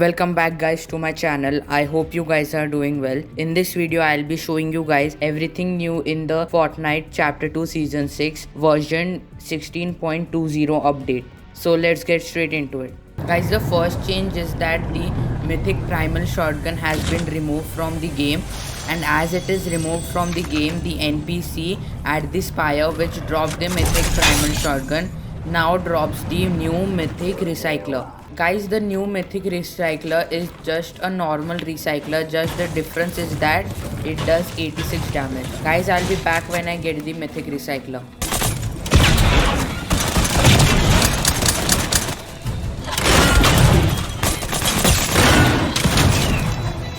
Welcome back guys to my channel. I hope you guys are doing well. In this video I'll be showing you guys everything new in the Fortnite chapter 2 season 6 version 16.20 update. So let's get straight into it. Guys, the first change is that the mythic primal shotgun has been removed from the game, and as it is removed from the game, the NPC at the spire which dropped the mythic primal shotgun now drops the new mythic recycler. Guys, the new mythic recycler is just a normal recycler, just the difference is that it does 86 damage. Guys, I'll be back when I get the mythic recycler.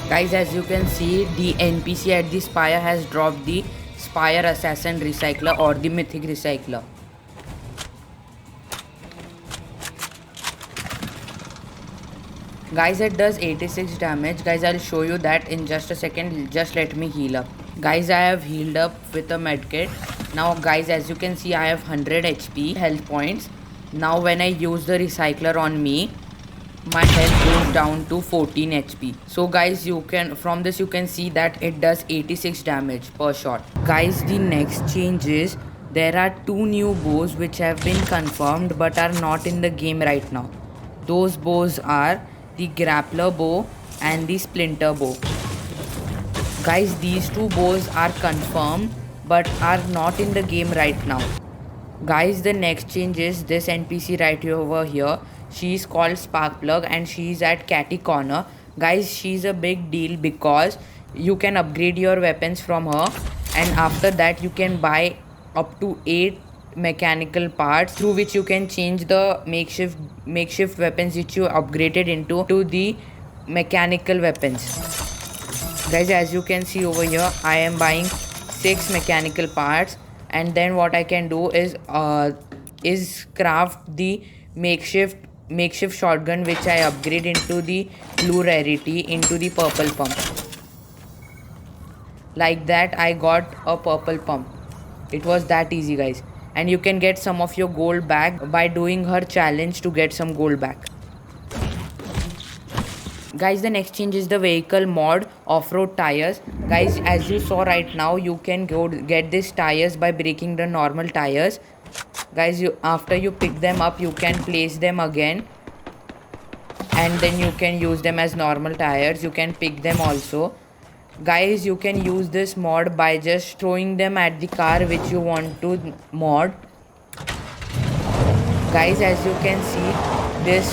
Guys, as you can see, the NPC at the spire has dropped the spire assassin recycler or the mythic recycler. Guys, it does 86 damage. Guys, I'll show you that in just a second. Just let me heal up. Guys, I have healed up with a medkit. Now guys, as you can see, I have 100 HP health points. Now when I use the recycler on me, my health goes down to 14 HP. So guys, you can from this you can see that it does 86 damage per shot. Guys, the next change is there are two new bows which have been confirmed but are not in the game right now. Those bows are the grappler bow and the splinter bow. Guys, these two bows are confirmed but are not in the game right now. Guys, the next change is this NPC right over here. She's called Sparkplug and she's at Catty Corner. Guys, she's a big deal because you can upgrade your weapons from her, and after that you can buy up to 8 mechanical parts through which you can change the makeshift weapons which you upgraded into the mechanical weapons. Guys, as you can see over here, I am buying 6 mechanical parts, and then what I can do is craft the makeshift shotgun which I upgrade into the blue rarity into the purple pump. Like that I got a purple pump. It was that easy, guys. And you can get some of your gold back by doing her challenge to get some gold back. Guys, the next change is the vehicle mod off-road tires. Guys, as you saw right now, you can go get these tires by breaking the normal tires. Guys, after you pick them up, you can place them again, and then you can use them as normal tires. You can pick them also. Guys, you can use this mod by just throwing them at the car which you want to mod. Guys, as you can see, this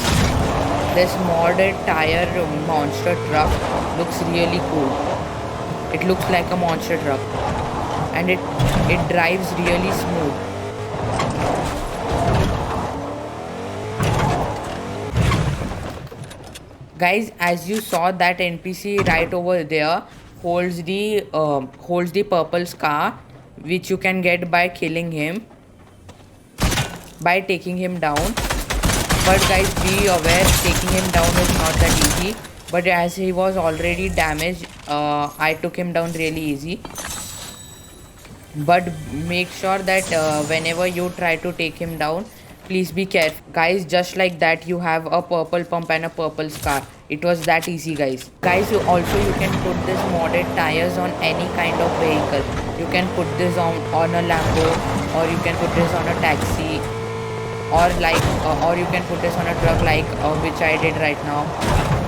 modded tire monster truck looks really cool. It looks like a monster truck, and it drives really smooth. Guys, as you saw, that NPC right over there holds the purple scar which you can get by killing him, by taking him down. But guys, be aware, taking him down is not that easy, but as he was already damaged, I took him down really easy. But make sure that whenever you try to take him down, please be careful. Guys, just like that, you have a purple pump and a purple scar. It was that easy, guys. Guys, you can put this modded tires on any kind of vehicle. You can put this on a Lambo, or you can put this on a taxi, or you can put this on a truck like which I did right now,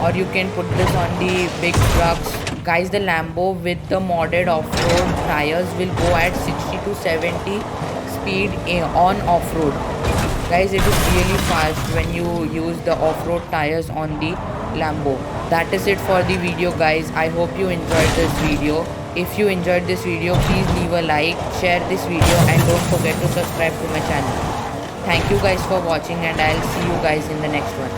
or you can put this on the big trucks. Guys, the Lambo with the modded off-road tires will go at 60 to 70 speed on off-road. Guys, it is really fast when you use the off-road tires on the Lambo. That is it for the video, guys. I hope you enjoyed this video. If you enjoyed this video, please leave a like, share this video, and don't forget to subscribe to my channel. Thank you guys for watching, and I'll see you guys in the next one.